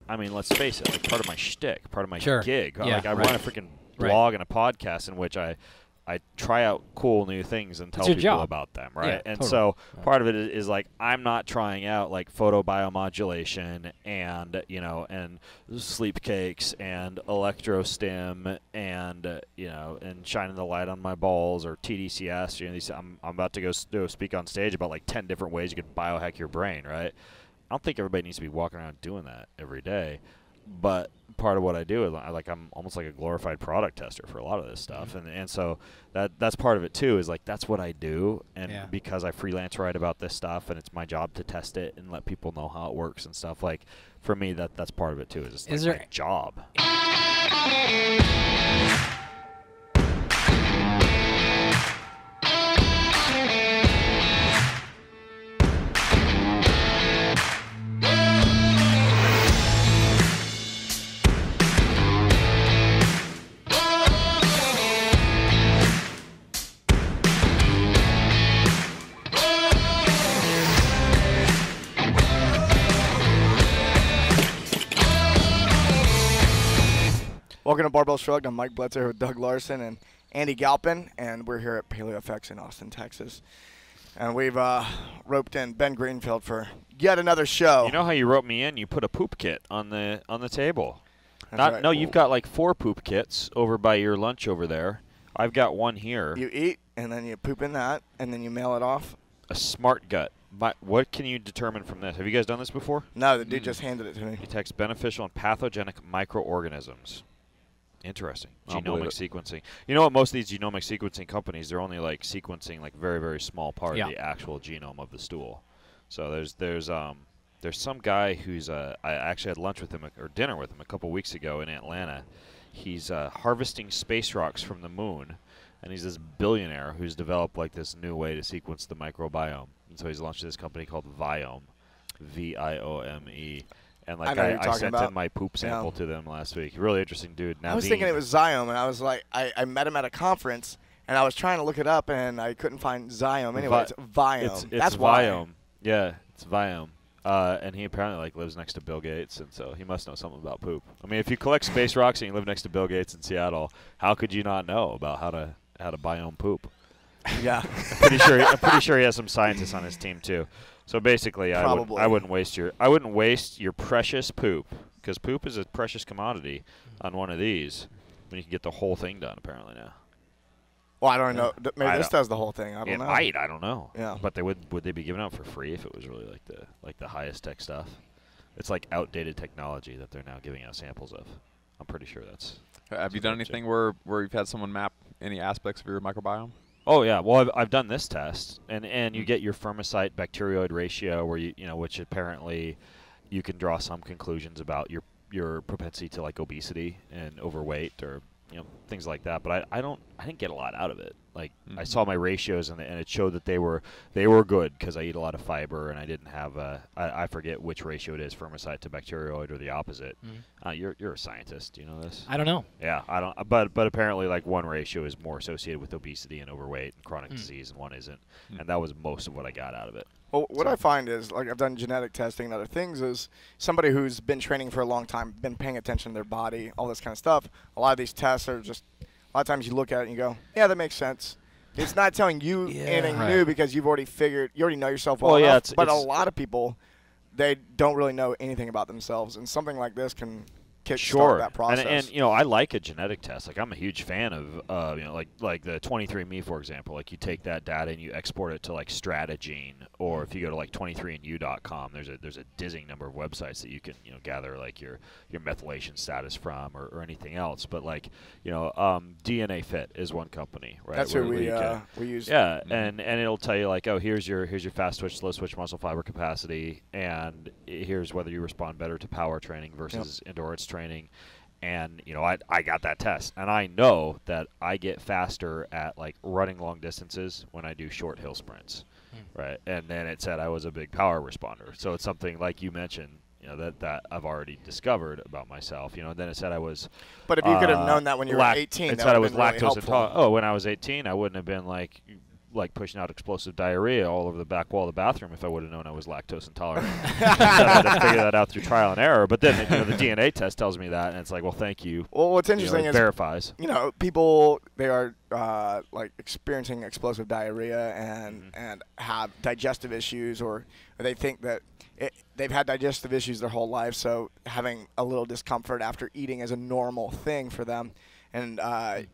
I mean, let's face it, like part of my shtick, part of my gig. Yeah, like I run a freaking blog and a podcast in which I try out cool new things and tell people about them, right? Yeah, and totally. so part of it is like I'm not trying out like photobiomodulation and and sleep cakes and electrostim and and shining the light on my balls or TDCS. These I'm about to go speak on stage about like 10 different ways you can biohack your brain, right? I don't think everybody needs to be walking around doing that every day, but part of what I do is I'm almost like a glorified product tester for a lot of this stuff, and so that's part of it too. Is like that's what I do, and because I freelance write about this stuff, and it's my job to test it and let people know how it works and stuff. Like for me, that's part of it too. Is it's like my job. Welcome to Barbell Shrugged. I'm Mike Bletzer with Doug Larson and Andy Galpin, and we're here at PaleoFX in Austin, Texas. And we've roped in Ben Greenfield for yet another show. You know how you roped me in? You put a poop kit on the table. Right. No, you've got like 4 poop kits over by your lunch over there. I've got one here. You eat, and then you poop in that, and then you mail it off. A smart gut. What can you determine from this? Have you guys done this before? No, the dude just handed it to me. He detects beneficial and pathogenic microorganisms. Interesting. Genomic sequencing. You know what? Most of these genomic sequencing companies, they're only like sequencing like very, very small part of the actual genome of the stool. So there's some guy who's I actually had lunch with him or dinner with him a couple weeks ago in Atlanta. He's harvesting space rocks from the moon, and he's this billionaire who's developed like this new way to sequence the microbiome. And so he's launched this company called Viome, V-I-O-M-E. And like I sent in my poop sample to them last week. Really interesting dude. I was thinking it was Viome, and I was like, I met him at a conference, and I was trying to look it up, and I couldn't find Viome. Anyway, it's Viome. That's Viome. Yeah, it's Viome. And he apparently like lives next to Bill Gates, and so he must know something about poop. I mean, if you collect space rocks and you live next to Bill Gates in Seattle, how could you not know about how to biome poop? Yeah, I'm pretty sure he has some scientists on his team too. So basically, I wouldn't waste your precious poop, because poop is a precious commodity on one of these. When you can get the whole thing done, apparently now. Well, I don't know. Maybe this does the whole thing. I don't know. I don't know. Yeah. But would they be giving out for free if it was really like the highest tech stuff? It's like outdated technology that they're now giving out samples of. I'm pretty sure that's. Have you done anything where you've had someone map any aspects of your microbiome? Oh yeah, well I've done this test, and you get your firmicide bacterioid ratio, where which apparently you can draw some conclusions about your propensity to like obesity and overweight or things like that. But I didn't get a lot out of it. Like I saw my ratios and it showed that they were good because I eat a lot of fiber and I didn't have I forget which ratio it is, firmicide to bacterioid or the opposite. You're a scientist. Do you know this? I don't know. Yeah, I don't. But apparently like one ratio is more associated with obesity and overweight and chronic disease, and one isn't. And that was most of what I got out of it. Well, what I find is, like, I've done genetic testing and other things, is somebody who's been training for a long time, been paying attention to their body, all this kind of stuff. A lot of these tests are just, a lot of times you look at it and you go, yeah, that makes sense. It's not telling you anything new because you already know yourself well enough. But a lot of people, they don't really know anything about themselves, and something like this can kickstart that process. And I like a genetic test. Like I'm a huge fan of like the 23andMe, for example. Like you take that data and you export it to like Stratagene, or if you go to like 23andU.com, there's a dizzying number of websites that you can gather like your methylation status from or anything else. But like DNA Fit is one company, right? That's who we use. Yeah, and it'll tell you like, oh, here's your fast twitch, slow switch muscle fiber capacity, and here's whether you respond better to power training versus endurance training. And I got that test, and I know that I get faster at like running long distances when I do short hill sprints, right? And then it said I was a big power responder, so it's something like you mentioned, that I've already discovered about myself, and then it said I was. But if you could have known that when you were 18, it that said I would was have been really lactose helpful. intolerant. Oh, when I was 18, I wouldn't have been like like pushing out explosive diarrhea all over the back wall of the bathroom if I would have known I was lactose intolerant. I had to figure that out through trial and error. But then the DNA test tells me that, and it's like, well, thank you. Well, what's interesting it is verifies. People they are like experiencing explosive diarrhea and have digestive issues, or they think that they've had digestive issues their whole life, so having a little discomfort after eating is a normal thing for them. And I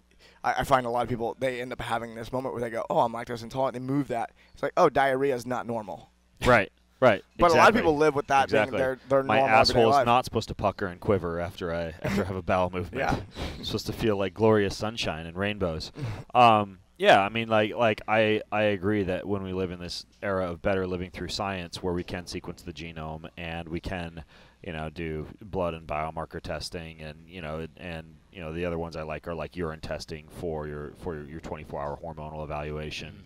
find a lot of people, they end up having this moment where they go, oh, I'm lactose intolerant. They move that. It's like, oh, diarrhea is not normal. Right. But exactly. a lot of people live with that being their normal My everyday asshole life. is not supposed to pucker and quiver after I have a bowel movement. Yeah. It's supposed to feel like glorious sunshine and rainbows. Yeah, I mean, like I agree that when we live in this era of better living through science, where we can sequence the genome and we can, do blood and biomarker testing, and the other ones I like are like urine testing for your 24-hour hormonal evaluation.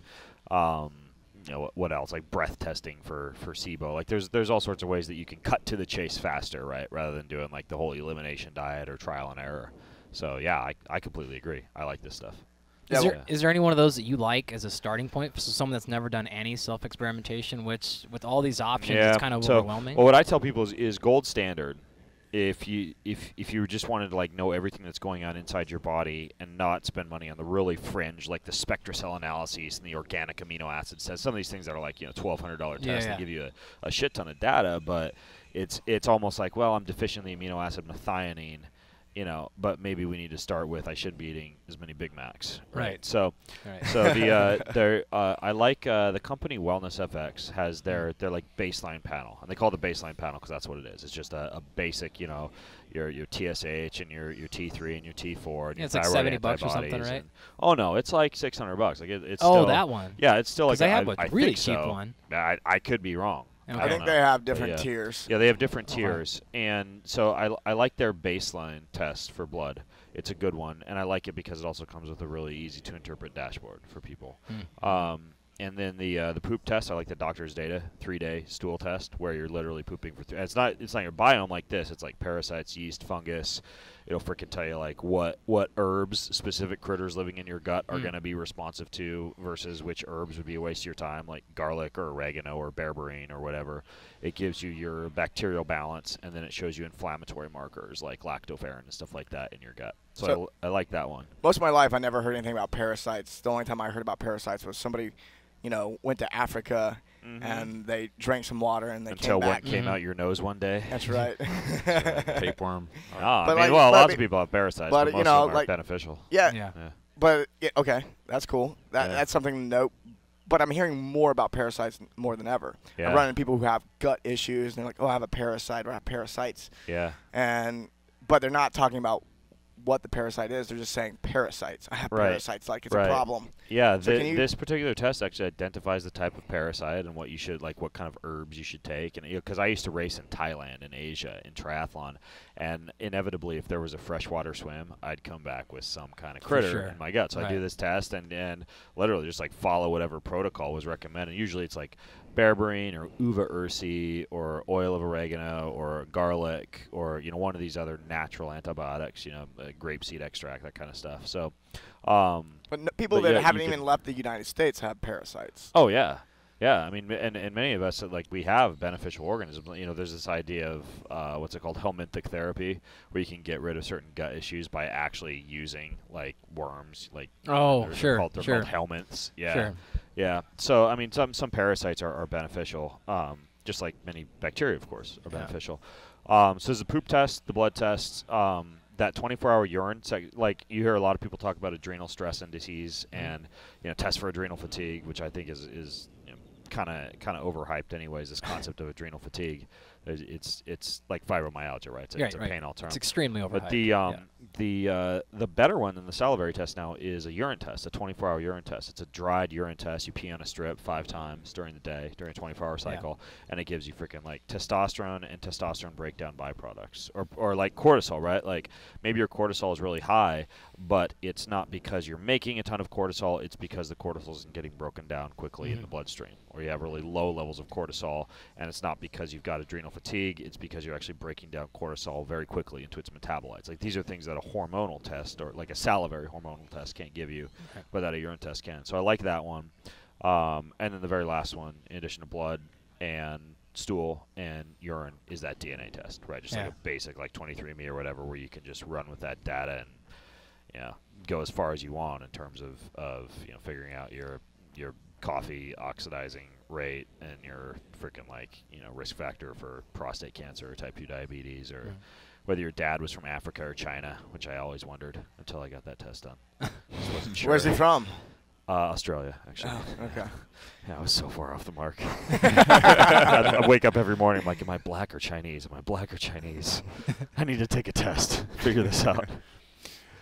What else? Like breath testing for SIBO. Like there's all sorts of ways that you can cut to the chase faster, right? Rather than doing like the whole elimination diet or trial and error. So yeah, I completely agree. I like this stuff. Is there any one of those that you like as a starting point for someone that's never done any self-experimentation, which with all these options, it's kind of overwhelming? Well, what I tell people is gold standard. If you just wanted to like know everything that's going on inside your body and not spend money on the really fringe, like the SpectraCell analyses and the organic amino acid tests, some of these things that are like $1,200 tests that give you a shit ton of data, but it's almost like, well, I'm deficient in the amino acid methionine. But maybe we need to start with I shouldn't be eating as many Big Macs. Right. So I like the company Wellness FX has their like baseline panel, and they call it the baseline panel because that's what it is. It's just a basic, your TSH and your T3 and your T4 and your it's like thyroid $70 or something, antibodies. right? Oh no, it's like $600. Like it's still, that one. Yeah, it's still like they have a really think cheap so. one. I could be wrong. Okay. I think they have different tiers. Yeah, they have different tiers, and so I like their baseline test for blood. It's a good one, and I like it because it also comes with a really easy to interpret dashboard for people. And then the poop test, I like the doctor's data 3-day stool test where you're literally pooping for it's not your biome like this. It's like parasites, yeast, fungus. It'll freaking tell you like what herbs, specific critters living in your gut are going to be responsive to versus which herbs would be a waste of your time, like garlic or oregano or berberine or whatever. It gives you your bacterial balance, and then it shows you inflammatory markers like lactoferrin and stuff like that in your gut. So I like that one. Most of my life, I never heard anything about parasites. The only time I heard about parasites was somebody, went to Africa and they drank some water and they came back. What came out your nose one day. That's right. Tapeworm. Lots of people have parasites, but most of them are beneficial. Yeah. But okay, that's cool. That's something to note. But I'm hearing more about parasites more than ever. Yeah. I'm running into people who have gut issues and they're like, "Oh, I have a parasite or I have parasites." Yeah. But they're not talking about what the parasite is. They're just saying parasites. I have parasites, like it's a problem. Yeah, so this particular test actually identifies the type of parasite and what you should what kind of herbs you should take. And because I used to race in Thailand and Asia in triathlon, and inevitably if there was a freshwater swim, I'd come back with some kind of critter in my gut. So I do this test and literally just like follow whatever protocol was recommended. Usually it's like berberine or uva ursi or oil of oregano or garlic or one of these other natural antibiotics, grapeseed extract, that kind of stuff. So but people that haven't even left the United States have parasites. Oh yeah. I mean, and many of us we have beneficial organisms. There's this idea of what's it called, helminthic therapy, where you can get rid of certain gut issues by actually using like worms, like they're called helminths. Yeah. So I mean, some parasites are beneficial, just like many bacteria, of course, are beneficial. So there's the poop test, the blood tests, that 24-hour urine. Like you hear a lot of people talk about adrenal stress indices and test for adrenal fatigue, which I think is kind of overhyped anyways. This concept of adrenal fatigue, it's like fibromyalgia, right? It's a pain term. It's extremely overhyped. But the better one than the salivary test now is a urine test, a 24-hour urine test. It's a dried urine test. You pee on a strip 5 times during the day during a 24-hour cycle, and it gives you freaking like testosterone and testosterone breakdown byproducts, or like cortisol, right? Like maybe your cortisol is really high, but it's not because you're making a ton of cortisol. It's because the cortisol isn't getting broken down quickly in the bloodstream, or you have really low levels of cortisol, and it's not because you've got adrenal fatigue. It's because you're actually breaking down cortisol very quickly into its metabolites. Like these are things that a hormonal test or like a salivary hormonal test can't give you, but that a urine test can. So I like that one. And then the very last one, in addition to blood and stool and urine, is that DNA test, right? Just like a basic, like 23andMe or whatever, where you can just run with that data and, you know, go as far as you want in terms of you know, figuring out your coffee oxidizing rate and your freaking, like, you know, risk factor for prostate cancer or type 2 diabetes, or whether your dad was from Africa or China, which I always wondered until I got that test done. Just wasn't sure. Where's he from? Australia, actually. Oh, okay. Yeah, I was so far off the mark. I wake up every morning, I'm like, am I black or Chinese? Am I black or Chinese? I need to take a test, figure this out.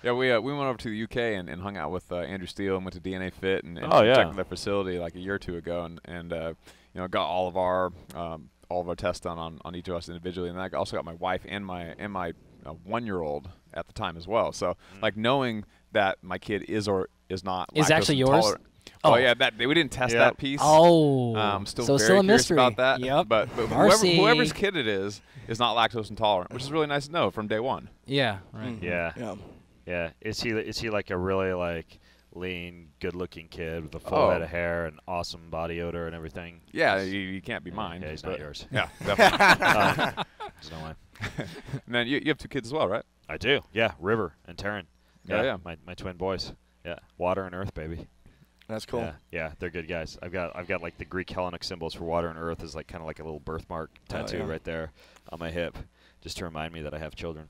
Yeah, we went over to the UK and hung out with Andrew Steele and went to DNA Fit and Oh, yeah. checked their facility like a year or two ago, and you know, got all of our tests done on each of us individually, and then I also got my wife and my 1-year-old at the time as well. So like knowing that my kid is or is not Is lactose actually yours? intolerant. Oh yeah, we didn't test that piece. Oh, Still so very still a curious mystery. about that. Yep. But whoever's kid it is not lactose intolerant, which is really nice to know from day one. Yeah. Right. Yeah. Is he like a really like lean, good-looking kid with a full head of hair and awesome body odor and everything? Yeah, you can't be mine. Yeah, he's not yours. Yeah, definitely. There's no way. And then you have 2 kids as well, right? I do. Yeah, River and Taryn. Yeah. My twin boys. Yeah, water and earth, baby. That's cool. Yeah, they're good guys. I've got like the Greek Hellenic symbols for water and earth is like kind of like a little birthmark tattoo right there on my hip, just to remind me that I have children.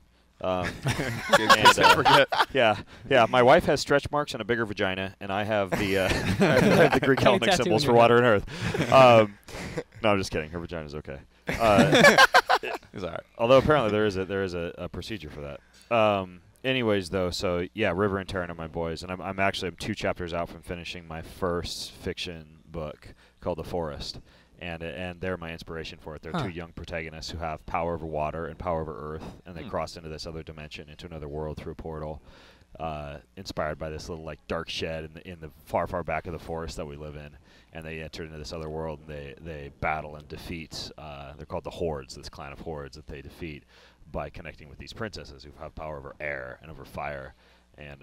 Yeah. My wife has stretch marks and a bigger vagina, and I have the I have the Greek Hellenic symbols for water and earth. No, I'm just kidding. Her vagina's okay. It's all right. Although apparently there is a procedure for that. Anyways, though, so yeah, River and Taryn are my boys, and I'm 2 chapters out from finishing my first fiction book called The Forest, and they're my inspiration for it. They're 2 young protagonists who have power over water and power over earth, and they cross into this other dimension, into another world through a portal, inspired by this little like dark shed in the far back of the forest that we live in. And they enter into this other world, and they battle and defeat. They're called the Hordes, this clan of Hordes that they defeat by connecting with these princesses who have power over air and over fire. And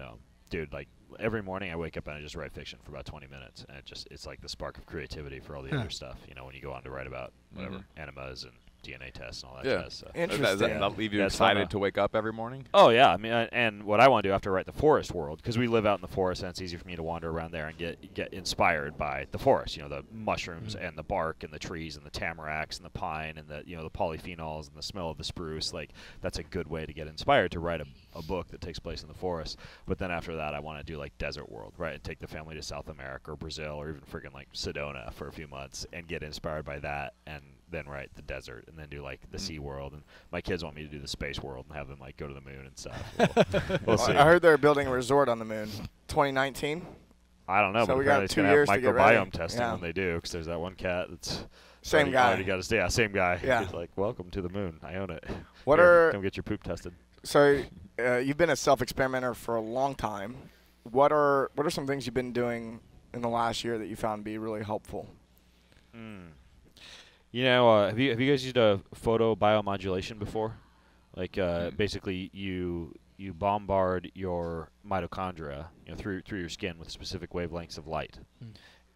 dude, like every morning I wake up and I just write fiction for about 20 minutes, and it's like the spark of creativity for all the other stuff. You know, when you go on to write about whatever enemas and DNA tests and all that jazz. So. Interesting. Does that leave you excited to wake up every morning? Oh, yeah. I mean, and what I want to do after I write the forest world, because we live out in the forest, and it's easy for me to wander around there and get inspired by the forest. You know, the mushrooms and the bark and the trees and the tamaracks and the pine and the, you know, the polyphenols and the smell of the spruce. Like, that's a good way to get inspired to write a book that takes place in the forest. But then after that, I want to do, like, desert world, right? And take the family to South America or Brazil or even friggin' like Sedona for a few months and get inspired by that, and then write the desert, and then do like the sea world. And my kids want me to do the space world and have them like go to the moon and stuff. We'll see. I heard they're building a resort on the moon. 2019. I don't know, So but we got apparently it's 2 going to years have to get ready. microbiome testing when they do, because there's that one cat that's Same guy. already got to stay. Yeah, same guy. Yeah. He's like, welcome to the moon. I own it. What Here, are come get your poop tested. So you've been a self-experimenter for a long time. What are some things you've been doing in the last year that you found to be really helpful? You know, have you guys used a photo biomodulation before? Like basically you bombard your mitochondria, you know, through your skin with specific wavelengths of light.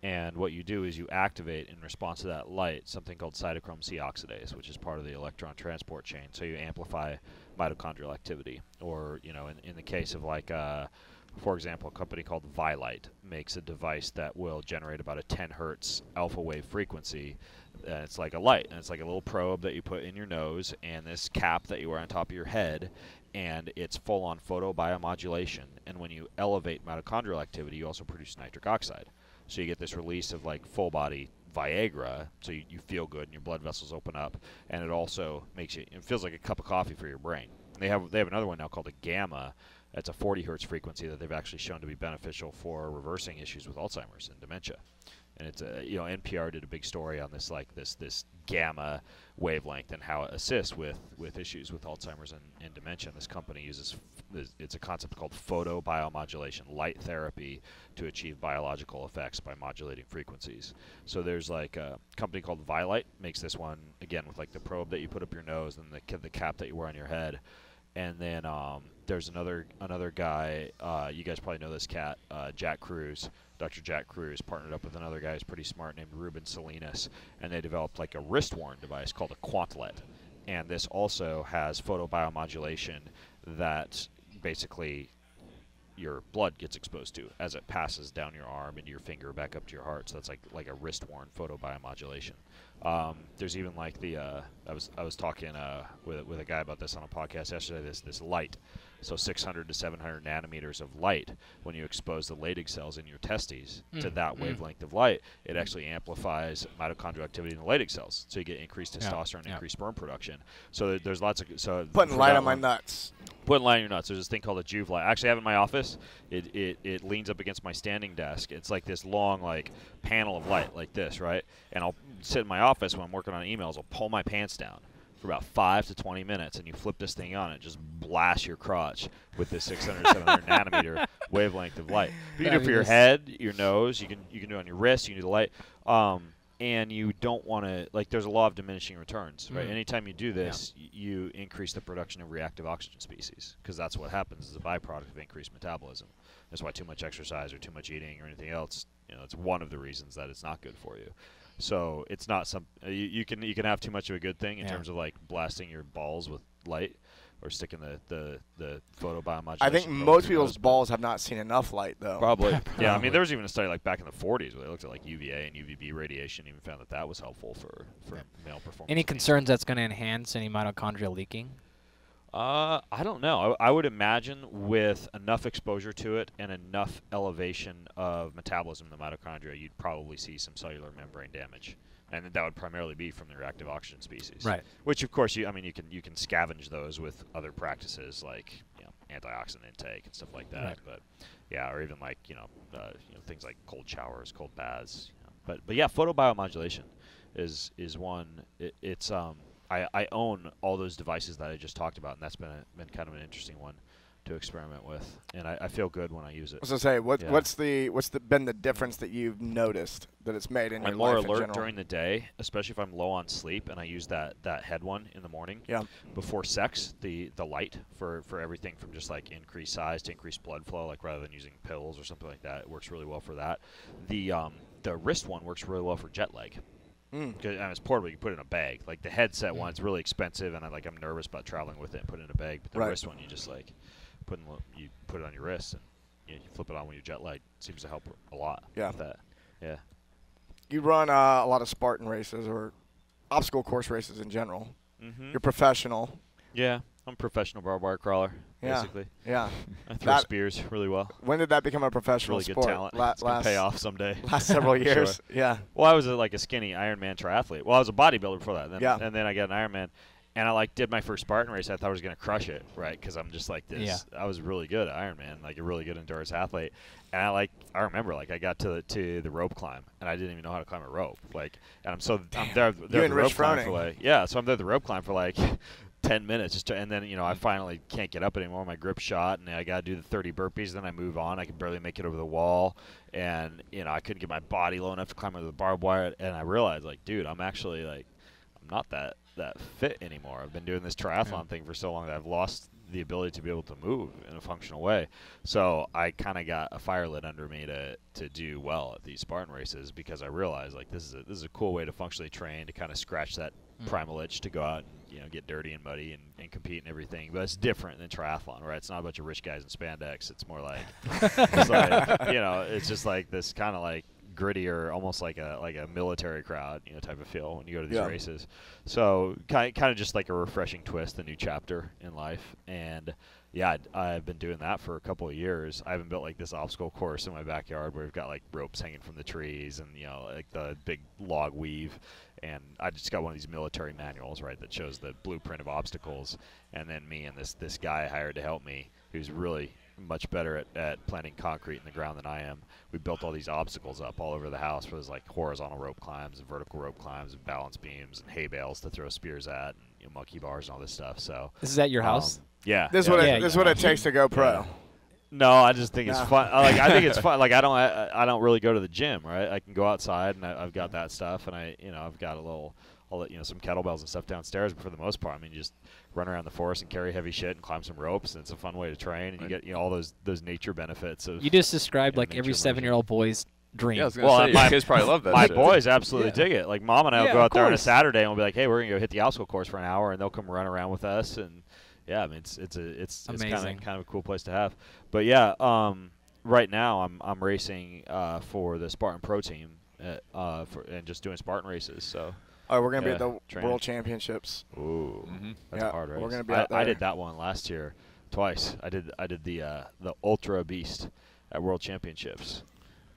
And what you do is you activate in response to that light something called cytochrome C oxidase, which is part of the electron transport chain. So you amplify mitochondrial activity. Or, you know, in the case of like for example, a company called Vilite makes a device that will generate about a 10 hertz alpha wave frequency. It's like a light, and it's like a little probe that you put in your nose and this cap that you wear on top of your head, and it's full-on photobiomodulation. And when you elevate mitochondrial activity, you also produce nitric oxide. So you get this release of like full-body Viagra, so you feel good and your blood vessels open up, and it also makes it feels like a cup of coffee for your brain. And they have another one now called a gamma. That's a 40 hertz frequency that they've actually shown to be beneficial for reversing issues with Alzheimer's and dementia. And it's you know, NPR did a big story on this, like this gamma wavelength and how it assists with issues with Alzheimer's and dementia. And this company uses it's a concept called photobiomodulation, light therapy, to achieve biological effects by modulating frequencies. So there's like a company called Vilite makes this one again with like the probe that you put up your nose and the cap that you wear on your head. and then there's another guy. You guys probably know this cat, Jack Cruz. Dr. Jack Cruz partnered up with another guy who's pretty smart named Ruben Salinas, and they developed like a wrist-worn device called a Quantlet. And this also has photobiomodulation that basically your blood gets exposed to as it passes down your arm into your finger back up to your heart. So that's like a wrist-worn photobiomodulation. There's even like the I was talking with a guy about this on a podcast yesterday. This light, so 600 to 700 nanometers of light. When you expose the Leydig cells in your testes to that wavelength of light, it actually amplifies mitochondrial activity in the Leydig cells. So you get increased testosterone, increased sperm production. So there's lots of putting light on my nuts. Putting light on your nuts. There's this thing called a Juve light. I actually have it in my office. It leans up against my standing desk. It's like this long like panel of light like this, right? And I'll sit in my office when I'm working on emails. I'll pull my pants down for about 5 to 20 minutes, and you flip this thing on, and it just blasts your crotch with this 600, 700 nanometer wavelength of light. But you can do it for your head, your nose. You can do it on your wrist. You can do the light. And you don't want to, like, there's a law of diminishing returns, right? Anytime you do this, you increase the production of reactive oxygen species, because that's what happens as a byproduct of increased metabolism. That's why too much exercise or too much eating or anything else, it's one of the reasons that it's not good for you. So it's not some you can have too much of a good thing in terms of like blasting your balls with light or sticking the photobiomodulation. I think most people's balls have not seen enough light, though. Probably. Yeah, I mean, there was even a study like back in the 40s where they looked at like UVA and UVB radiation, and even found that was helpful for male performance. Any concerns that's going to enhance any mitochondrial leaking? I don't know. I would imagine with enough exposure to it and enough elevation of metabolism in the mitochondria, you'd probably see some cellular membrane damage. And that would primarily be from the reactive oxygen species. Right. Which, of course, you can scavenge those with other practices like antioxidant intake and stuff like that. Right. But yeah, or even like things like cold showers, cold baths. But yeah, photobiomodulation is one. I own all those devices that I just talked about, and that's been kind of an interesting one to experiment with, and I feel good when I use it. I was gonna say, what's been the difference that you've noticed that it's made in your life in general? I'm more alert during the day, especially if I'm low on sleep, and I use that head one in the morning. Yeah. Before sex, the light for everything from just like increased size to increased blood flow, like rather than using pills or something like that, it works really well for that. The wrist one works really well for jet lag. And it's portable. You can put it in a bag. Like the headset one, it's really expensive, and I'm nervous about traveling with it and put it in a bag. But the wrist one, you just like you put it on your wrist and you flip it on when you're jet lagged. It seems to help a lot with that. Yeah. You run a lot of Spartan races or obstacle course races in general. You're professional. Yeah, I'm a professional barbed wire crawler, basically. Yeah. I throw spears really well. When did that become a professional really sport? Really good talent. It's going to pay off someday. Last several years. Sure. Yeah. Well, I was like a skinny Ironman triathlete. Well, I was a bodybuilder before that. And then I got an Ironman. And I did my first Spartan race. I thought I was going to crush it, right? Because I'm just like this. Yeah. I was really good at Ironman, like a really good endurance athlete. And I remember I got to the rope climb, and I didn't even know how to climb a rope. And I'm there the rope climb for so I'm there the rope climb for 10 minutes, and then I finally can't get up anymore. My grip shot, and I got to do the 30 burpees. Then I move on. I can barely make it over the wall, and I couldn't get my body low enough to climb over the barbed wire. And I realized, dude, I'm actually I'm not that fit anymore. I've been doing this triathlon thing for so long that I've lost the ability to be able to move in a functional way. So I kind of got a fire lit under me to do well at these Spartan races, because I realized this is a cool way to functionally train, to kind of scratch that primal itch to go out and get dirty and muddy and compete and everything. But it's different than triathlon, right? It's not a bunch of rich guys in spandex. It's more it's just this kind of grittier, almost like a military crowd, type of feel when you go to these races. So kind of just like a refreshing twist, a new chapter in life. And yeah, I've been doing that for a couple of years. I haven't built this obstacle course in my backyard where we've got ropes hanging from the trees and the big log weave. And I just got one of these military manuals, right, that shows the blueprint of obstacles. And then me and this guy I hired to help me, who's really much better at planting concrete in the ground than I am. We built all these obstacles up all over the house where there's horizontal rope climbs and vertical rope climbs and balance beams and hay bales to throw spears at, and monkey bars and all this stuff. So this is at your house? Yeah. This is what it takes to go pro. Yeah. No, I just think it's fun. I think it's fun. I don't really go to the gym, right? I can go outside and I've got that stuff, and I've got a little all the, some kettlebells and stuff downstairs. But for the most part, I mean, you just run around the forest and carry heavy shit and climb some ropes, and it's a fun way to train. And you get all those nature benefits. Of, you just described like every nature 7-year-old boy's dream. Yeah, I was gonna say, my kids probably love that. My shit. boys absolutely dig it. Like Mom and I will go of out there on a course. Saturday and we'll be like, hey, we're gonna go hit the obstacle course for an hour, and they'll come run around with us. And yeah, I mean, it's Amazing. kind of a cool place to have. But yeah, right now I'm racing for the Spartan Pro team and just doing Spartan races. So. Oh, we're gonna be at the training. World Championships. Ooh, that's Yeah, a hard race. we're gonna be out there. I did that one last year twice. I did the Ultra Beast at World Championships,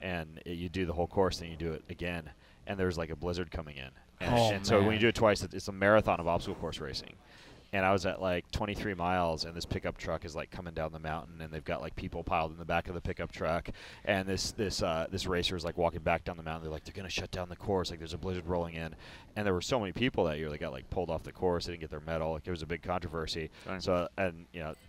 and you do the whole course, then you do it again, and there's like a blizzard coming in, and so when you do it twice, it's a marathon of obstacle course racing. And I was at like 23 miles, and this pickup truck is like coming down the mountain, and they've got like people piled in the back of the pickup truck, and this racer is like walking back down the mountain. They're like, they're gonna shut down the course, like there's a blizzard rolling in, and there were so many people that year that got like pulled off the course. They didn't get their medal. Like it was a big controversy. Dang. So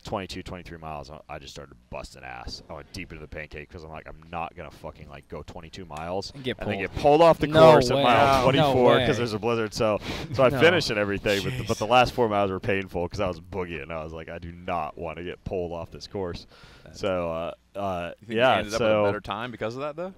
22, 23 miles, I just started busting ass. I went deep into the pancake because I'm like, I'm not gonna fucking like go 22 miles And get then pulled. get pulled off the No course way. at mile No 24 way. because there's a blizzard. So I No. finished and everything, but the last 4 miles were painful because I was boogieing. I was like, I do not want to get pulled off this course. So You think you yeah, ended up with a better time because of that, though?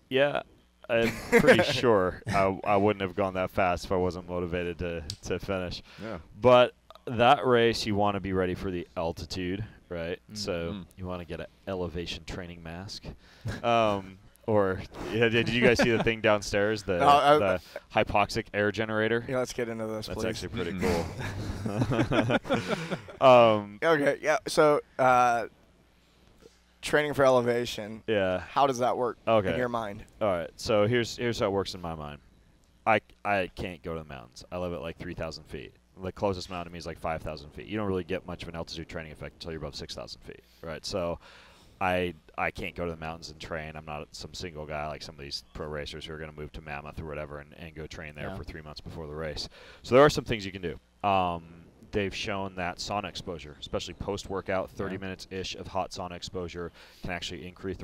yeah, I'm pretty sure I wouldn't have gone that fast if I wasn't motivated to finish. Yeah. But that race, you want to be ready for the altitude, right? So Mm. you want to get an elevation training mask. Or did you guys see the thing downstairs, the hypoxic air generator? Yeah, let's get into this, That's please. actually pretty cool. Okay, yeah. So, training for elevation. Yeah. How does that work Okay. in your mind? All right. So here's how it works in my mind. I can't go to the mountains. I live at like 3,000 feet. The closest mountain to me is like 5,000 feet. You don't really get much of an altitude training effect until you're above 6,000 feet, right? So I can't go to the mountains and train. I'm not some single guy like some of these pro racers who are going to move to Mammoth or whatever and go train there for 3 months before the race. So there are some things you can do. They've shown that sauna exposure, especially post-workout, 30 minutes-ish of hot sauna exposure can actually increase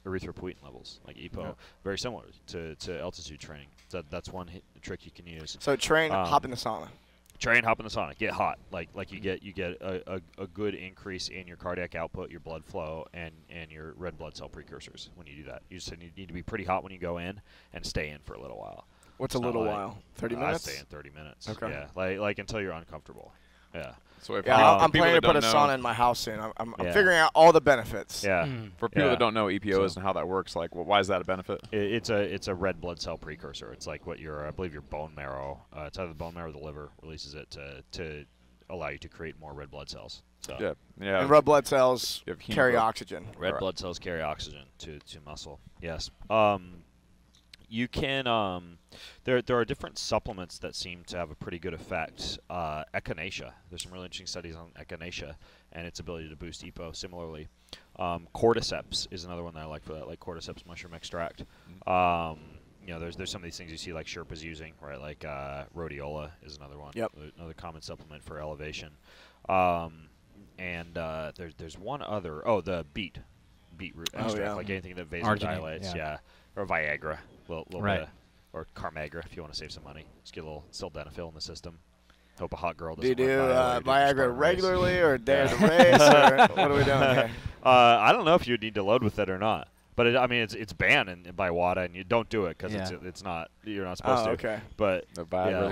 erythropoietin levels, like EPO, very similar to altitude training. So that's one trick you can use. So train, hop in the sauna. Train, hop in the sauna, get hot. Like you get a good increase in your cardiac output, your blood flow, and your red blood cell precursors when you do that. You just need to be pretty hot when you go in and stay in for a little while. What's a little while? 30 minutes? I stay in 30 minutes. Okay. Yeah, like until you're uncomfortable. Yeah. So if I'm people planning to that put a don't sauna know- in my house soon. I'm Yeah. figuring out all the benefits. Yeah. For people Yeah. that don't know what EPO is and how that works, like, why is that a benefit? It's a red blood cell precursor. It's like what I believe your bone marrow. It's either the bone marrow or the liver releases it to allow you to create more red blood cells. So Yeah. And red blood cells You have carry hemoglobin. oxygen. red Right. blood cells carry oxygen to muscle. Yes. You can there are different supplements that seem to have a pretty good effect. Echinacea. There's some really interesting studies on echinacea and its ability to boost EPO. Similarly, cordyceps is another one that I like for that, like cordyceps mushroom extract. There's some of these things you see like Sherpas using, right? Like rhodiola is another one. Yep. Another common supplement for elevation. There's one other. Oh, the beetroot extract, yeah. like anything that Arginine, vasodilates. yeah. Or Viagra, a little Right. bit, or Carmagra if you want to save some money. Just get a little sildenafil in the system. Hope a hot girl Do you doesn't do run by while you're doing the Viagra Spartan race. regularly or a day of the race? Or what are we doing here? I don't know if you need to load with it or not. But it's banned by WADA, and you don't do it because it's not, you're not supposed to. Okay. But The Viagra.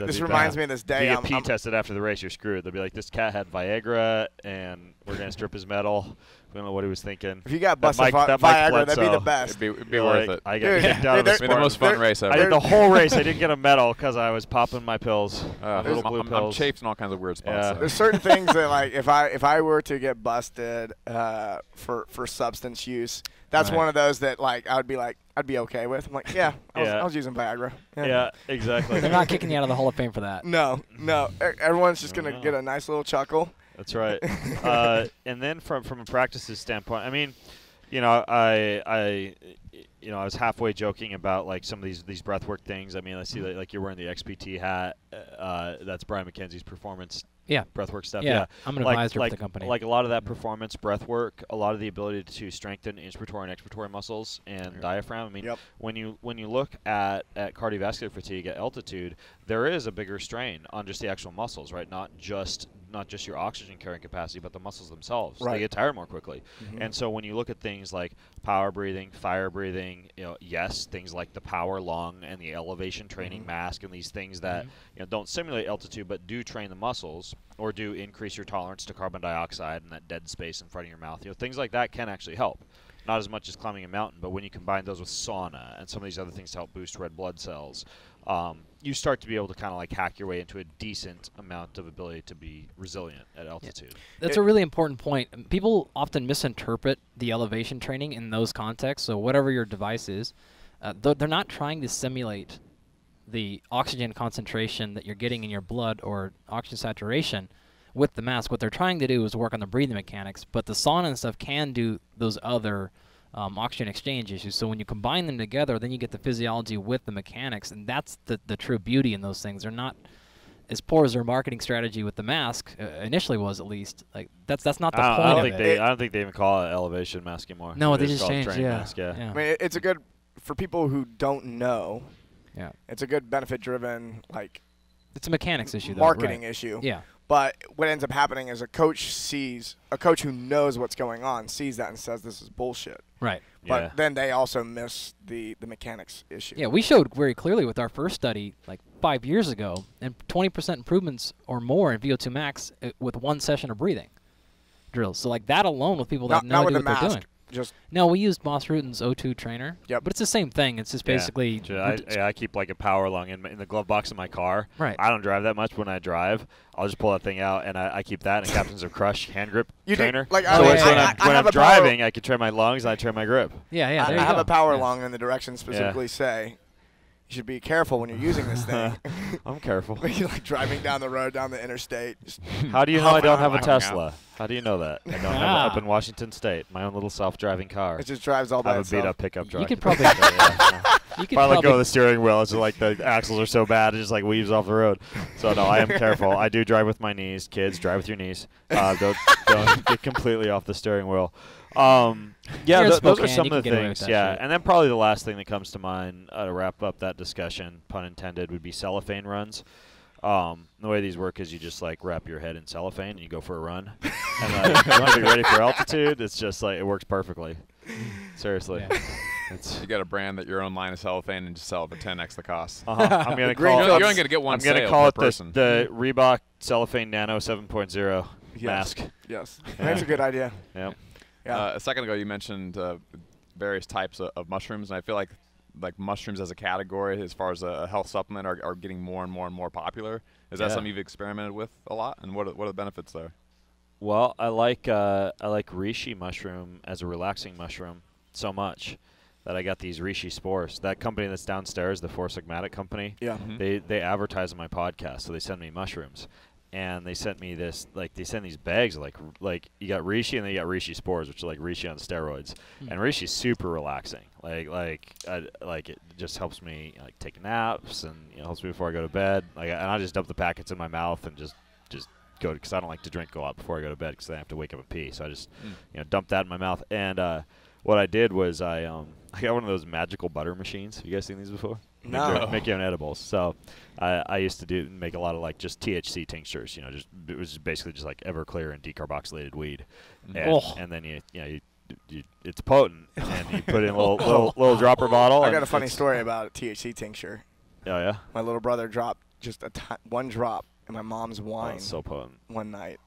This reminds me of this day. If you I'm get pee tested after the race, you're screwed. They'll be like, this cat had Viagra, and we're gonna strip his medal. We don't know what he was thinking. if you got That busted Mike Viagra, that'd be the Bledsoe. best. It'd be worth it. I Dude, got kicked out of the they're- It'd be the most sport. fun race ever. I did the whole race. I didn't get a medal because I was popping my pills. Little blue I'm pills. chafed in all kinds of weird spots. Yeah. so. There's certain things that, like, if I were to get busted for substance use, that's Right. one of those that, like, I'd be okay with. I'm like, yeah, I was using Viagra. Yeah, exactly. They're not kicking you out of the Hall of Fame for that. No. Everyone's just gonna No. get a nice little chuckle. That's right. And then from a practices standpoint, I mean, I was halfway joking about like some of these breathwork things. I mean, I see that like you're wearing the XPT hat. That's Brian McKenzie's performance Yeah. breathwork stuff. Yeah, Yeah. I'm an advisor for the company. Like a lot of that performance breathwork, a lot of the ability to strengthen inspiratory and expiratory muscles and diaphragm. I mean, when you look at cardiovascular fatigue at altitude, there is a bigger strain on just the actual muscles, right? Not just your oxygen carrying capacity, but the muscles themselves. They get tired more quickly. And so when you look at things like power breathing, fire breathing, yes, things like the power lung and the elevation training mask and these things that don't simulate altitude but do train the muscles or do increase your tolerance to carbon dioxide and that dead space in front of your mouth. Things like that can actually help. Not as much as climbing a mountain, but when you combine those with sauna and some of these other things to help boost red blood cells, you start to be able to kind of like hack your way into a decent amount of ability to be resilient at altitude. That's a really important point. People often misinterpret the elevation training in those contexts. So whatever your device is, they're not trying to simulate the oxygen concentration that you're getting in your blood or oxygen saturation with the mask. What they're trying to do is work on the breathing mechanics, but the sauna and stuff can do those other oxygen exchange issues. So when you combine them together, then you get the physiology with the mechanics, and that's the true beauty in those things. They're not as poor as their marketing strategy with the mask initially was, at least. Like that's not the point of it. I don't think they even call it elevation mask anymore. No, they just changed. Mask, I mean, it's a good for people who don't know. Yeah, it's a good benefit-driven it's a mechanics issue, though, marketing issue. Yeah. But what ends up happening is a coach who knows what's going on sees that and says this is bullshit. Right. But then they also miss the mechanics issue. Yeah, we showed very clearly with our first study like 5 years ago, and 20% improvements or more in VO2 max with one session of breathing drills. So like that alone with people that have no idea what they're doing. No, we used Moss Rutan's O2 trainer. Yep. But it's the same thing. It's just basically. I keep like a power lung in the glove box of my car. Right. I don't drive that much. When I drive, I'll just pull that thing out and I keep that and Captains of Crush hand grip trainer. When I'm driving, I can train my lungs and I train my grip. Yeah, yeah. I have a power lung in the directions specifically say. You should be careful when you're using this thing. I'm careful. You're like driving down the road, down the interstate. How do you know I don't have a Tesla? How do you know that? I don't have it up in Washington State. My own little self-driving car. It just drives all by itself. I have a beat-up pickup truck. You could probably. If I let go of the steering wheel, it's like the axles are so bad, it just like weaves off the road. So no, I am careful. I do drive with my knees. Kids, drive with your knees. Don't get completely off the steering wheel. Those are some of the things. Yeah, and then probably the last thing that comes to mind to wrap up that discussion, pun intended, would be cellophane runs. The way these work is you just like wrap your head in cellophane and you go for a run. And you want to be ready for altitude. It's just like it works perfectly. Seriously. Yeah. You got a brand that your own line of cellophane and just sell it for 10x the cost. I'm gonna call You're only gonna get one. I'm gonna call it the Reebok Cellophane Nano 7.0 mask. Yes, that's a good idea. Yep. Yeah. A second ago, you mentioned various types of mushrooms, and I feel like mushrooms as a category, as far as a health supplement, are getting more and more and more popular. Is that something you've experimented with a lot, and what are the benefits there? Well, I like reishi mushroom as a relaxing mushroom so much that I got these reishi spores. That company that's downstairs, the Four Sigmatic company, they advertise on my podcast, so they send me mushrooms. And they sent me this, they send these bags, like you got reishi and then you got reishi spores, which are like reishi on steroids. And reishi's super relaxing. It just helps me take naps and helps me before I go to bed. And I just dump the packets in my mouth and just go, because I don't like to drink a lot before I go to bed because then I have to wake up and pee. So I just dump that in my mouth. And what I did was I got one of those magical butter machines. Have you guys seen these before? No. Make your own edibles. So I used to make a lot of just THC tinctures. It was basically just like Everclear and decarboxylated weed. And then you it's potent, and you put in a little dropper bottle. I got a funny story about a THC tincture. Oh yeah. My little brother dropped just one drop in my mom's wine. So potent. One night,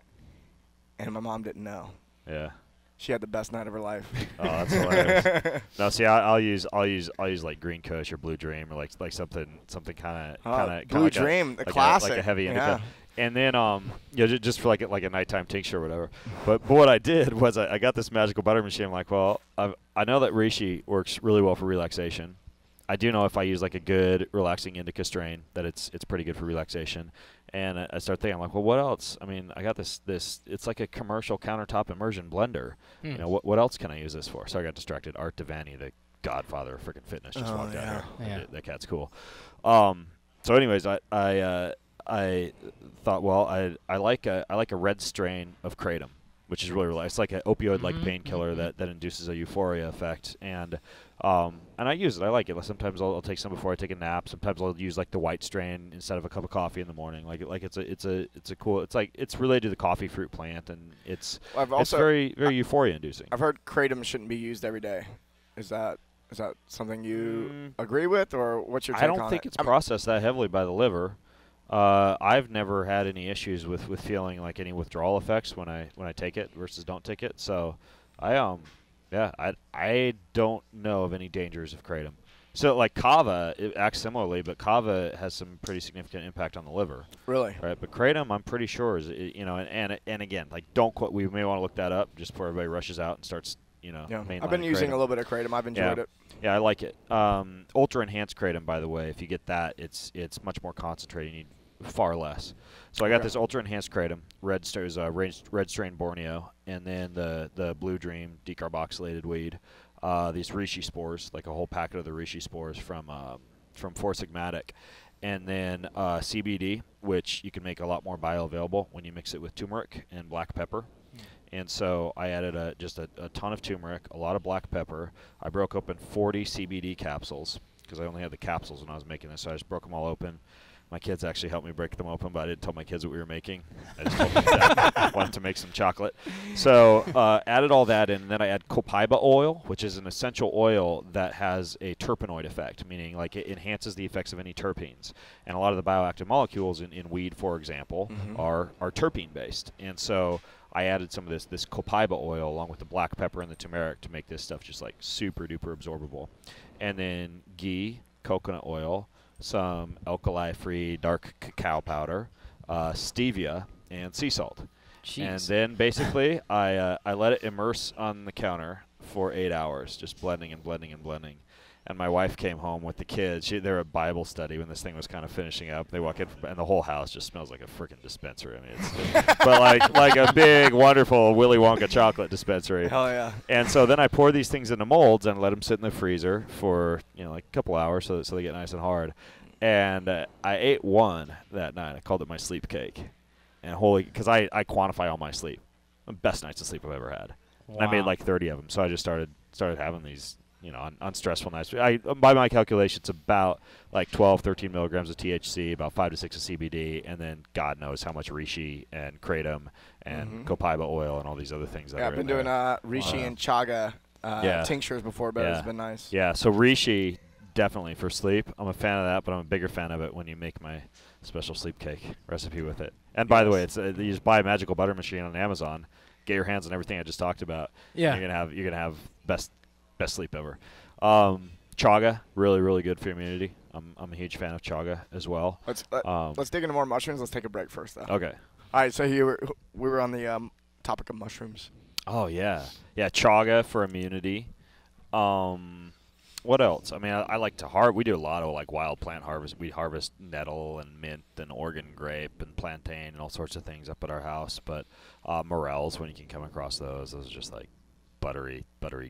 and my mom didn't know. Yeah. She had the best night of her life. Oh, that's hilarious. No, see, I'll use like Green Kush or Blue Dream or like something kind of Blue Dream, the classic, like a heavy indica. And then just for like a nighttime tincture or whatever. But what I did was I got this magical butter machine. I'm like, well, I know that reishi works really well for relaxation. I do know if I use like a good relaxing indica strain that it's pretty good for relaxation. And I start thinking, I'm like, well, what else? I mean, I got this. It's like a commercial countertop immersion blender. What else can I use this for? So I got distracted. Art Devaney, the godfather of freaking fitness, just walked out here. Yeah. That cat's cool. So anyways, I I thought, well, I like a red strain of kratom, which is really it's like an opioid-like painkiller that induces a euphoria effect, and I use it. I like it. Sometimes I'll take some before I take a nap. Sometimes I'll use like the white strain instead of a cup of coffee in the morning. It's a cool. It's related to the coffee fruit plant, and it's very euphoria inducing. I've heard kratom shouldn't be used every day. Is that something you agree with, or what's your take on it? I don't think it's processed that heavily by the liver. I've never had any issues with feeling like any withdrawal effects when I take it versus don't take it. So I don't know of any dangers of kratom. So like kava, it acts similarly, but kava has some pretty significant impact on the liver. Really? Right. But kratom, I'm pretty sure is and again, like don't quote. We may want to look that up just before everybody rushes out and starts. Yeah. I've been using a little bit of kratom. I've enjoyed it. Yeah, I like it. Ultra enhanced kratom, by the way, if you get that, it's much more concentrated. You need far less. So I got this ultra enhanced kratom, red strain Borneo, and then the Blue Dream decarboxylated weed. These reishi spores, like a whole packet of the reishi spores from Four Sigmatic, and then CBD, which you can make a lot more bioavailable when you mix it with turmeric and black pepper. And so I added just a ton of turmeric, a lot of black pepper. I broke open 40 CBD capsules because I only had the capsules when I was making this, so I just broke them all open. My kids actually helped me break them open, but I didn't tell my kids what we were making. I just told them that I wanted to make some chocolate. So added all that in, and then I add Copaiba oil, which is an essential oil that has a terpenoid effect, meaning like it enhances the effects of any terpenes. And a lot of the bioactive molecules in weed, for example, are terpene-based. And so I added some of this Copaiba oil along with the black pepper and the turmeric to make this stuff just like super duper absorbable. And then ghee, coconut oil, some alkali-free dark cacao powder, stevia, and sea salt. Jeez. And then basically I let it immerse on the counter for 8 hours, just blending and blending and blending. And my wife came home with the kids. They're at Bible study when this thing was kind of finishing up. They walk in, and the whole house just smells like a freaking dispensary. I mean, it's just, but like a big, wonderful Willy Wonka chocolate dispensary. Hell yeah! And so then I pour these things into molds and let them sit in the freezer for like a couple hours so they get nice and hard. And I ate one that night. I called it my sleep cake. And because I quantify all my sleep, the best nights of sleep I've ever had. Wow. And I made like 30 of them. So I just started having these. On stressful nights. By my calculation, it's about like 12, 13 milligrams of THC, about 5 to 6 of CBD, and then God knows how much reishi and kratom and Copaiba oil and all these other things. I've been doing reishi and chaga tinctures before, but it's been nice. Yeah, so reishi, definitely for sleep. I'm a fan of that, but I'm a bigger fan of it when you make my special sleep cake recipe with it. And by the way, it's you just buy a magical butter machine on Amazon, get your hands on everything I just talked about. Yeah. You're gonna have best sleep ever. Chaga, really, really good for your immunity. I'm a huge fan of chaga as well. Let's dig into more mushrooms. Let's take a break first, though. Okay. All right, so we were on the topic of mushrooms. Oh, yeah. Yeah, chaga for immunity. What else? I mean, I like to we do a lot of like wild plant harvest. We harvest nettle and mint and Oregon grape and plantain and all sorts of things up at our house. But morels, when you can come across those are just like buttery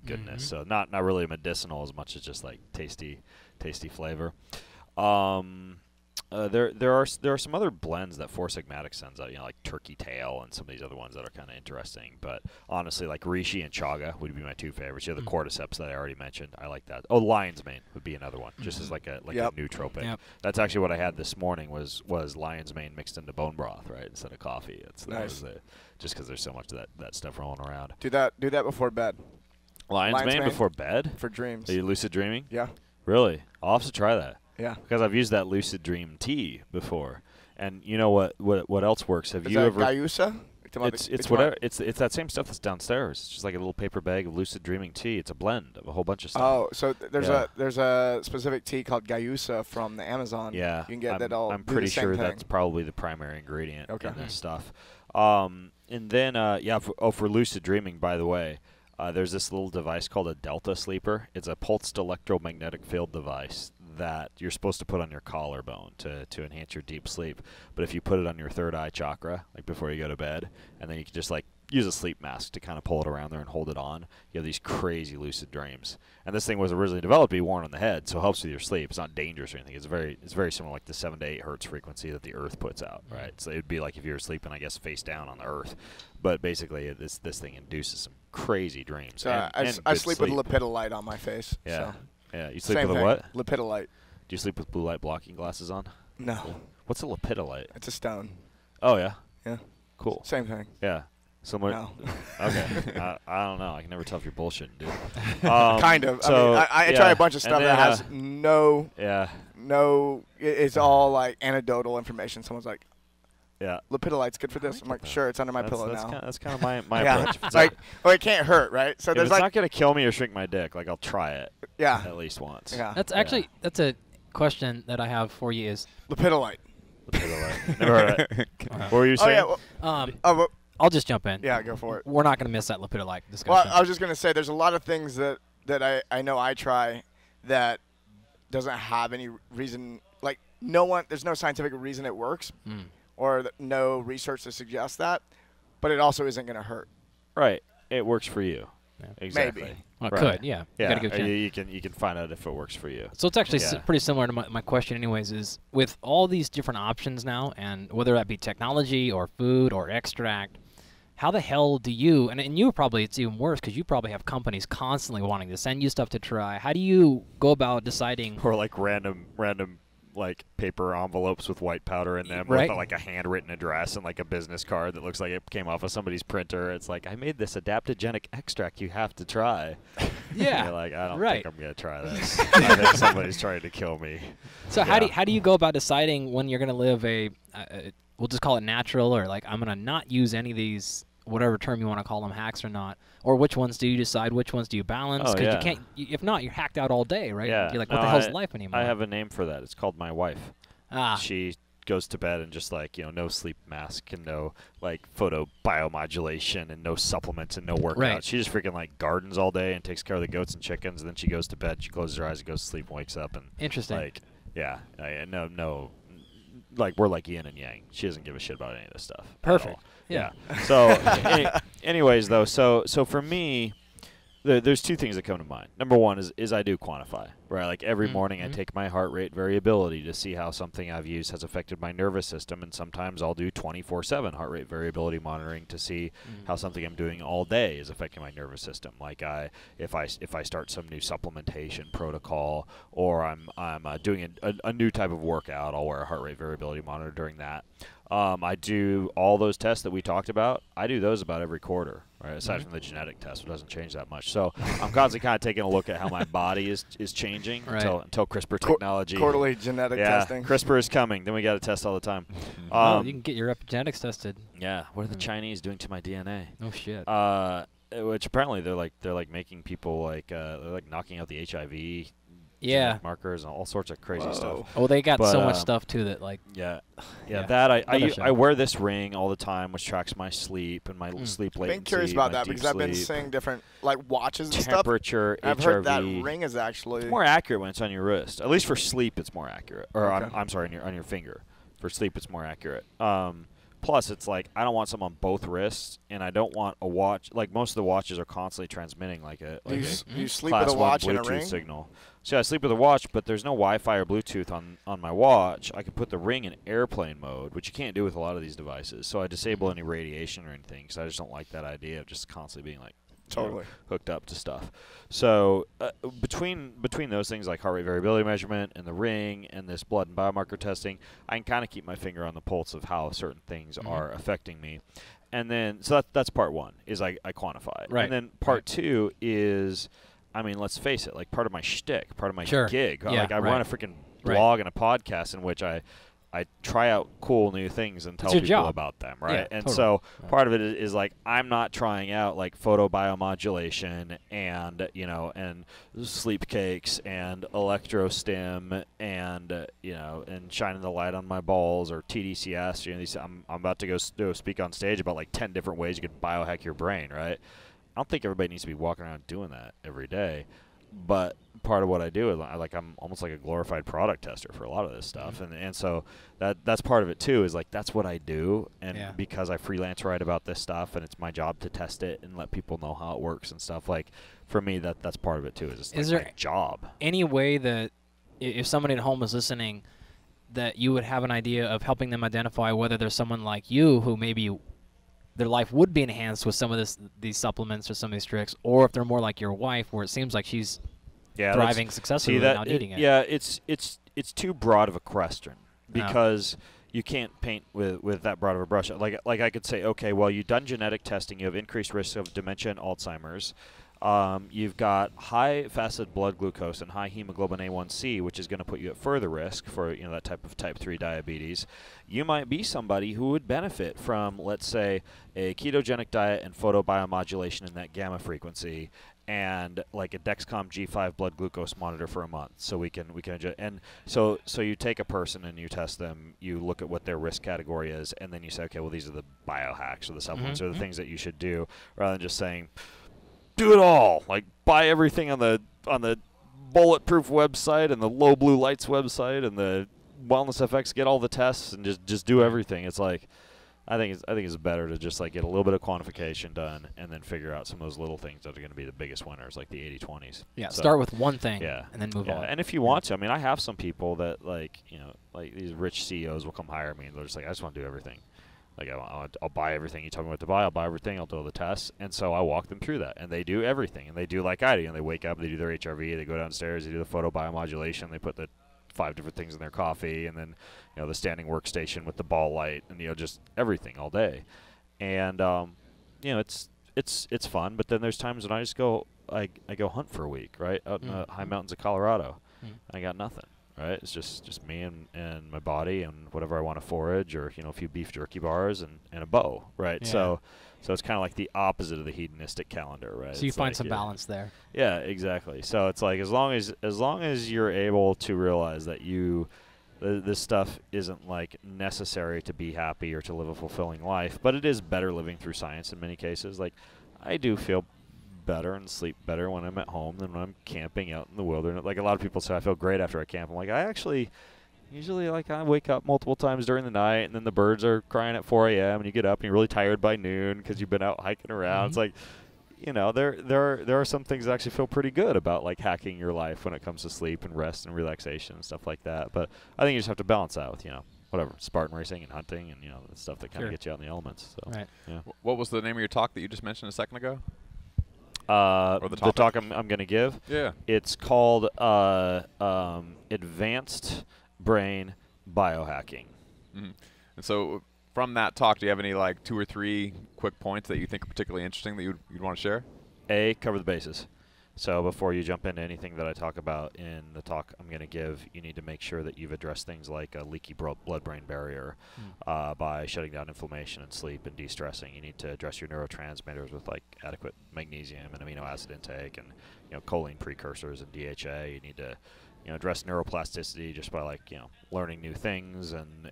goodness. So not really medicinal as much as just like tasty flavor. There are some other blends that Four Sigmatic sends out, like turkey tail and some of these other ones that are kind of interesting. But honestly, like reishi and chaga would be my two favorites. You have the cordyceps that I already mentioned. I like that. Oh, lion's mane would be another one, just as like a nootropic. Yep. That's actually what I had this morning was lion's mane mixed into bone broth, right, instead of coffee. Nice. Just because there's so much of that stuff rolling around. Do that before bed. Lion's mane before bed? For dreams. Are you lucid dreaming? Yeah. Really? I'll have to try that. Yeah. Because I've used that lucid dream tea before. And you know what else works? Have you ever Gayusa? It's whatever. It's that same stuff that's downstairs. It's just like a little paper bag of lucid dreaming tea. It's a blend of a whole bunch of stuff. Oh, so there's a specific tea called Gayusa from the Amazon. Yeah. You can get that all. I'm pretty sure thing. that's probably the primary ingredient in this stuff. And then for lucid dreaming, by the way, there's this little device called a Delta Sleeper. It's a pulsed electromagnetic field device that you're supposed to put on your collarbone to enhance your deep sleep. But if you put it on your third eye chakra, like before you go to bed, and then you can just like use a sleep mask to kind of pull it around there and hold it on, you have these crazy lucid dreams. And this thing was originally developed to be worn on the head, so it helps with your sleep. It's not dangerous or anything. It's very similar, like the 7 to 8 hertz frequency that the Earth puts out, right? So it'd be like if you were sleeping, I guess, face down on the Earth. But basically, this thing induces some crazy dreams. So and I good sleep with lepidolite on my face. Yeah. So. Yeah. You sleep Same with thing. a what? Lepidolite. Do you sleep with blue light blocking glasses on? No. What's a lepidolite? It's a stone. Oh, yeah? Yeah. Cool. Same thing. Yeah. Similar. No. Okay. I don't know. I can never tell if you're bullshitting, dude. Kind of. So, I mean, I try a bunch of and stuff then, that has no. Yeah. No. It's all like anecdotal information. Someone's like, Yeah. lepidolite's good for this. I'm like, sure, it's under my pillow now. That's kind of my Yeah. approach. If it's Like, not, well, it can't hurt, right? So if there's it's like, not going to kill me or shrink my dick, like I'll try it yeah, at least once. yeah. That's actually that's a question that I have for you is Lepidolite. Lepidolite. Never heard it. What were you Oh saying? yeah. Well, well, I'll just jump in. yeah, go for it. We're not going to miss that lepidolite Well, discussion. I was just gonna say, there's a lot of things that I know I try that doesn't have any reason. Like there's no scientific reason it works, or no research to suggest that. But it also isn't gonna hurt. Right. It works for you. Yeah. Exactly. Maybe. Well, it Right. could, yeah. Yeah. You gotta give a chance. You can find out if it works for you. So it's actually Yeah. pretty similar to my question anyways, is with all these different options now, and whether that be technology or food or extract, how the hell do you, and you probably, it's even worse because you probably have companies constantly wanting to send you stuff to try. How do you go about deciding? Or like random like paper envelopes with white powder in them Right. with like a handwritten address and like a business card that looks like it came off of somebody's printer. It's like, I made this adaptogenic extract you have to try. Yeah. And you're like, I don't Right. think I'm going to try this. I think somebody's trying to kill me. So Yeah. how do you go about deciding when you're going to live we'll just call it natural, or like I'm going to not use any of these, whatever term you want to call them, hacks or not, or which ones do you decide, which ones do you balance? Oh, Because yeah. you can't, if not, you're hacked out all day, right? Yeah. You're like, No, what the hell's life anymore? I have a name for that. It's called my wife. She goes to bed and just like, no sleep mask and no like photo biomodulation and no supplements and no workout. Right. She just freaking like gardens all day and takes care of the goats and chickens, and then she goes to bed, she closes her eyes and goes to sleep and wakes up and Interesting. like, yeah, no, like we're like yin and yang. She doesn't give a shit about any of this stuff. at Perfect. all. Yeah. So anyways though, so for me, there's two things that come to mind. Number one is I do quantify, right? Like every morning I take my heart rate variability to see how something I've used has affected my nervous system, and sometimes I'll do 24/7 heart rate variability monitoring to see how something I'm doing all day is affecting my nervous system. Like if I start some new supplementation protocol, or I'm doing a new type of workout, I'll wear a heart rate variability monitor during that. I do all those tests that we talked about. I do those about every quarter, right? Aside from the genetic test, it doesn't change that much. So I'm constantly kind of taking a look at how my body is changing Right. until CRISPR technology. Quarterly genetic testing. CRISPR is coming. Then we got to test all the time. You can get your epigenetics tested. Yeah. What are the Chinese doing to my DNA? Oh shit. Which apparently they're like making people like they're like knocking out the HIV. Yeah. genetic markers and all sorts of crazy stuff. Oh, they got so But, much stuff too that like. Yeah, Yeah. that Another show. I wear this ring all the time, which tracks my sleep and my sleep latency. I've been curious about my that deep because I've been sleep, seeing different like watches and stuff. temperature, I've HRV. heard that ring is actually It's more accurate when it's on your wrist. At least for sleep, it's more accurate. Or Okay. I'm sorry, on your finger. For sleep, it's more accurate. Plus, it's like I don't want some on both wrists, and I don't want a watch. Like most of the watches are constantly transmitting like a Do you sleep class with a watch 1 and a Bluetooth ring? signal. So I sleep with a watch, but there's no Wi-Fi or Bluetooth on my watch. I can put the ring in airplane mode, which you can't do with a lot of these devices. So I disable any radiation or anything because I just don't like that idea of just constantly being like Totally. hooked up to stuff. So between those things like heart rate variability measurement and the ring and this blood and biomarker testing, I can kind of keep my finger on the pulse of how certain things are affecting me. And then so that's part one is I quantify it. Right. And then part two is, I mean, let's face it, like part of my shtick, part of my Sure. gig. Yeah, like I right. run a freaking Right. blog and a podcast in which I try out cool new things and tell your people job. about them, right? Yeah, and totally. so part of it is like I'm not trying out like photo biomodulation and and sleep cakes and electrostim and and shining the light on my balls or TDCS. These I'm about to go speak on stage about like 10 different ways you could biohack your brain, right? I don't think everybody needs to be walking around doing that every day. but part of what I do is I'm almost like a glorified product tester for a lot of this stuff, and so that's part of it too. Is like that's what I do, and because I freelance write about this stuff, and it's my job to test it and let people know how it works and stuff. Like for me, that's part of it too. Is like my job. Any way that if somebody at home is listening, that you would have an idea of helping them identify whether there's someone like you who maybe their life would be enhanced with some of these supplements or some of these tricks, or if they're more like your wife, where it seems like she's thriving successfully without needing it. Yeah, it's too broad of a question because you can't paint with that broad of a brush. Like I could say, okay, well, you've done genetic testing, you have increased risk of dementia and Alzheimer's. You've got high fasted blood glucose and high hemoglobin A1C, which is going to put you at further risk for that type of type 3 diabetes. You might be somebody who would benefit from, let's say, a ketogenic diet and photobiomodulation in that gamma frequency, and like a Dexcom G5 blood glucose monitor for a month, so we can adjust. And so you take a person and you test them, you look at what their risk category is, and then you say, okay, well, these are the biohacks or the supplements or the things that you should do, rather than just saying, do it all. Like buy everything on the Bulletproof website and the Low Blue Lights website and the Wellness FX, get all the tests and just do everything. It's like I think it's better to just like get a little bit of quantification done and then figure out some of those little things that are going to be the biggest winners, like the 80/20s. Yeah, so start with one thing and then move on. And if you want to, I mean, I have some people that like these rich CEOs will come hire me and they're just like, I just want to do everything. Like I'll buy everything you tell me what to buy. I'll buy everything. I'll do all the tests, and so I walk them through that, and they do everything, and they do like I do. And they wake up, they do their HRV, they go downstairs, they do the photobiomodulation, they put the 5 different things in their coffee, and then the standing workstation with the ball light, and just everything all day, and it's fun. But then there's times when I just go I go hunt for a week, right, out in the high mountains of Colorado. I got nothing. Right, it's just me and my body and whatever I want to forage, or a few beef jerky bars and a bow, right? Yeah. So it's kind of like the opposite of the hedonistic calendar, right? So you find some balance there. Yeah, exactly. So it's like as long as you're able to realize that this stuff isn't like necessary to be happy or to live a fulfilling life, but it is better living through science in many cases. Like I do feel better and sleep better when I'm at home than when I'm camping out in the wilderness. Like a lot of people say I feel great after I camp. I'm like, I actually usually I wake up multiple times during the night, and then the birds are crying at 4 a.m. and you get up and you're really tired by noon because you've been out hiking around. It's like, there are some things that actually feel pretty good about like hacking your life when it comes to sleep and rest and relaxation and stuff like that. But I think you just have to balance that with whatever, Spartan racing and hunting and the stuff that kind of gets you out in the elements. So, right. Yeah. What was the name of your talk that you just mentioned a second ago? The talk I'm going to give. Yeah. It's called Advanced Brain Biohacking. And so from that talk, do you have any like 2 or 3 quick points that you think are particularly interesting that you'd want to share? Cover the bases. So before you jump into anything that I talk about in the talk I'm going to give, you need to make sure that you've addressed things like a leaky blood-brain barrier by shutting down inflammation and sleep and de-stressing. You need to address your neurotransmitters with like adequate magnesium and amino acid intake and choline precursors and DHA. You need to address neuroplasticity just by like learning new things and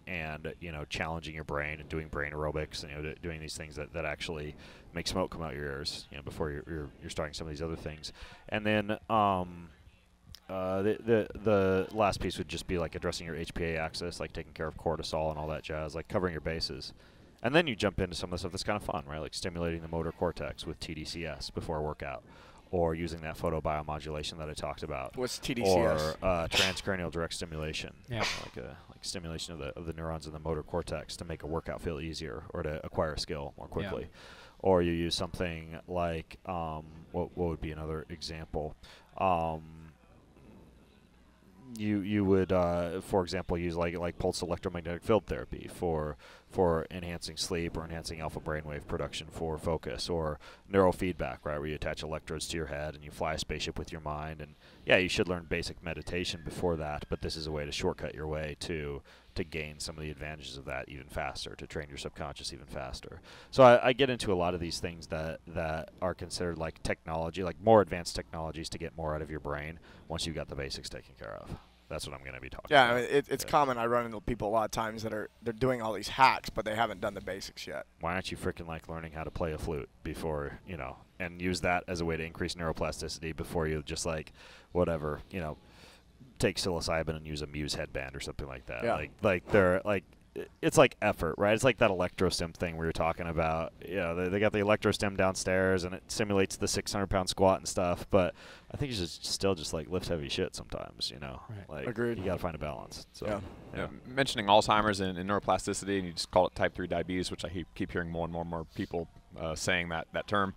challenging your brain and doing brain aerobics and doing these things that actually make smoke come out your ears before you're starting some of these other things. And then the last piece would just be like addressing your HPA axis, like taking care of cortisol and all that jazz, like covering your bases. And then you jump into some of the stuff that's kind of fun, right? Like stimulating the motor cortex with TDCS before a workout, or using that photobiomodulation that I talked about. What's TDCS? Or transcranial direct stimulation. Yeah. Like stimulation of the neurons in the motor cortex to make a workout feel easier or to acquire a skill more quickly. Yeah. Or you use something like, what would be another example? You would, for example, use like pulsed electromagnetic field therapy for enhancing sleep or enhancing alpha brainwave production for focus, or neurofeedback, right, where you attach electrodes to your head and you fly a spaceship with your mind. And yeah, you should learn basic meditation before that, but this is a way to shortcut your way to gain some of the advantages of that even faster, to train your subconscious even faster. So I get into a lot of these things that are considered like technology, like more advanced technologies to get more out of your brain once you've got the basics taken care of. That's what I'm going to be talking Yeah, about. I mean, it's common. I run into people a lot of times that they're doing all these hacks, but they haven't done the basics yet. Why aren't you freaking like learning how to play a flute before, and use that as a way to increase neuroplasticity before you just like, whatever, take psilocybin and use a Muse headband or something like that. Yeah. Like they're like, it's like effort, right? It's like that electrostim thing we were talking about. They got the electrostim downstairs and it simulates the 600-pound squat and stuff. But I think you should still just like lift heavy shit sometimes. Right. Like Agreed. you got to find a balance. So Yeah, mentioning Alzheimer's and neuroplasticity, and you just call it type 3 diabetes, which I keep hearing more and more people saying that term.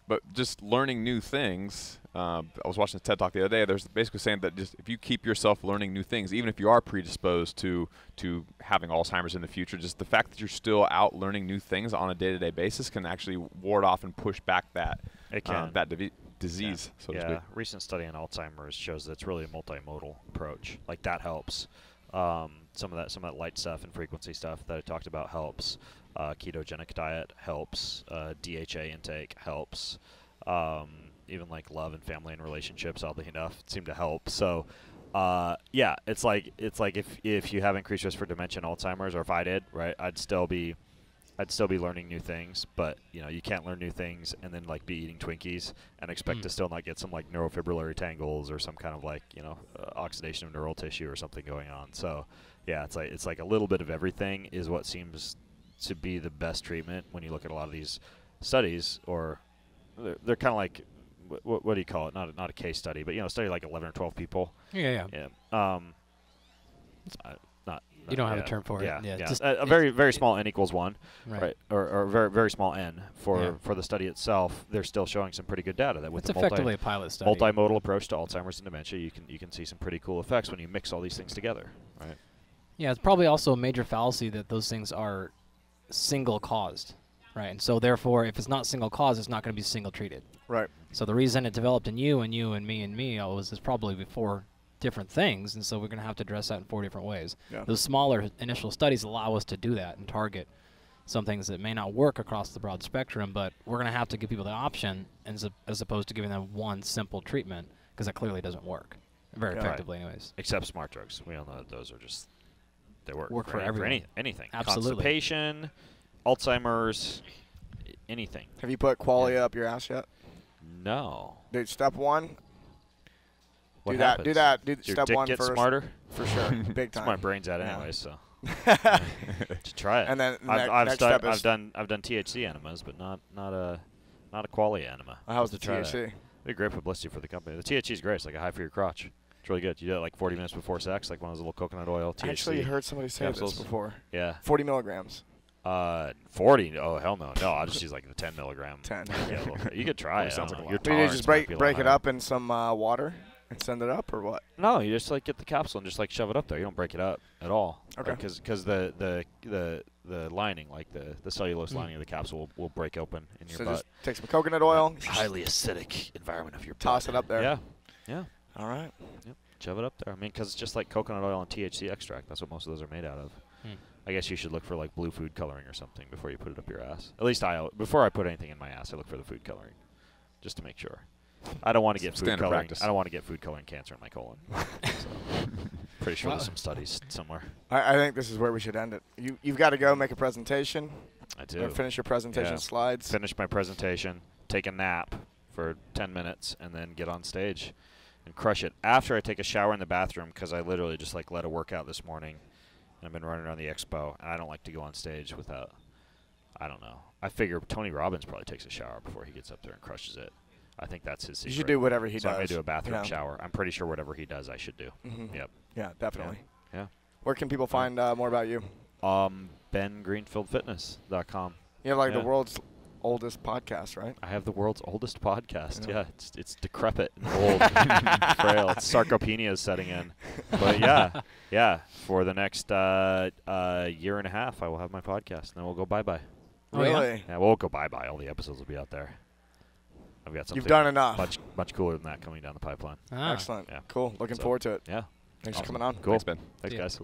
But just learning new things. I was watching a TED Talk the other day. There's basically saying that just if you keep yourself learning new things, even if you are predisposed to having Alzheimer's in the future, just the fact that you're still out learning new things on a day-to-day basis can actually ward off and push back that disease. So to speak. Recent study on Alzheimer's shows that it's really a multimodal approach. Like that helps. Some of that light stuff and frequency stuff that I talked about helps. Ketogenic diet helps. DHA intake helps. Even like love and family and relationships, oddly enough, seem to help. So, it's like if you have increased risk for dementia and Alzheimer's, or if I did, right, I'd still be learning new things. But you can't learn new things and then like be eating Twinkies and expect to still not get some like neurofibrillary tangles or some kind of like oxidation of neural tissue or something going on. So, it's like a little bit of everything is what seems to be the best treatment when you look at a lot of these studies, or they're kind of like. What do you call it? Not a case study, but study like 11 or 12 people. Yeah. You don't have a term for it. Yeah. Just a very very small n equals 1, right? Or very very small n for the study itself. They're still showing some pretty good data that with it's effectively a pilot study. Multimodal approach to Alzheimer's and dementia, you can see some pretty cool effects when you mix all these things together, right? Yeah, it's probably also a major fallacy that those things are single caused. Right, and so therefore, if it's not single cause, it's not going to be single treated. Right. So the reason it developed in you and you and me is probably 4 different things, and so we're going to have to address that in 4 different ways. Yeah. Those smaller initial studies allow us to do that and target some things that may not work across the broad spectrum, but we're going to have to give people the option as opposed to giving them one simple treatment, because that clearly doesn't work very effectively anyways. Except smart drugs. We all know that those are just, they work for everyone. Anything. Absolutely. Constipation, Alzheimer's, anything. Have you put qualia up your ass yet? No. Dude, step 1. What do happens? that. Do Does your step dick 1 get first. smarter? For sure. Big time. That's my brain's at anyway, so. Yeah. To try it. And then I've step is done THC enemas, but not a qualia enema. How's the try THC? It'd be great publicity for the company. The THC is great. It's like a high for your crotch. It's really good. You do it like 40 minutes before sex, like one of those little coconut oil THC. I actually heard somebody say capsules. this before. Yeah. 40 milligrams. 40? Oh, hell no. No, I'll just use like the 10 milligram. 10. Yeah, you could try it. Sounds like a lot. Your Do you just break it higher. up in some water and send it up, or what? No, you just like get the capsule and just like shove it up there. You don't break it up at all. Okay. Because the lining, like the cellulose lining of the capsule will break open in your butt. Just take some coconut oil. Highly acidic environment of your butt. Toss it up there. Yeah. Yeah. All right. Yep. Shove it up there. I mean, because it's just like coconut oil and THC extract. That's what most of those are made out of. I guess you should look for like blue food coloring or something before you put it up your ass. At least before I put anything in my ass, I look for the food coloring, just to make sure. I don't want to get food coloring. Practice. I don't want to get food coloring cancer in my colon. So, pretty sure there's some studies somewhere. I think this is where we should end it. You've got to go make a presentation. I do. Or finish your presentation slides. Finish my presentation, take a nap for 10 minutes, and then get on stage and crush it. After I take a shower in the bathroom, because I literally just like led a workout this morning. I've been running around the expo, and I don't like to go on stage without, I don't know. I figure Tony Robbins probably takes a shower before he gets up there and crushes it. I think that's his secret. You should do whatever he does. I'm going to do a bathroom shower. I'm pretty sure whatever he does, I should do. Yep. Yeah, definitely. Yeah. Where can people find more about you? BenGreenfieldFitness.com. You have like the world's oldest podcast, right? I have the world's oldest podcast. Yeah, it's decrepit and old and frail. It's sarcopenia is setting in. But yeah, for the next year and a half, I will have my podcast, and then we'll go bye-bye. Really? Yeah, we'll go bye-bye. All the episodes will be out there. I've got something You've done enough. much cooler than that coming down the pipeline. Excellent. Yeah. Cool. Looking forward to it. Yeah. Thanks for coming on. Cool. Thanks, Ben. Thanks, guys.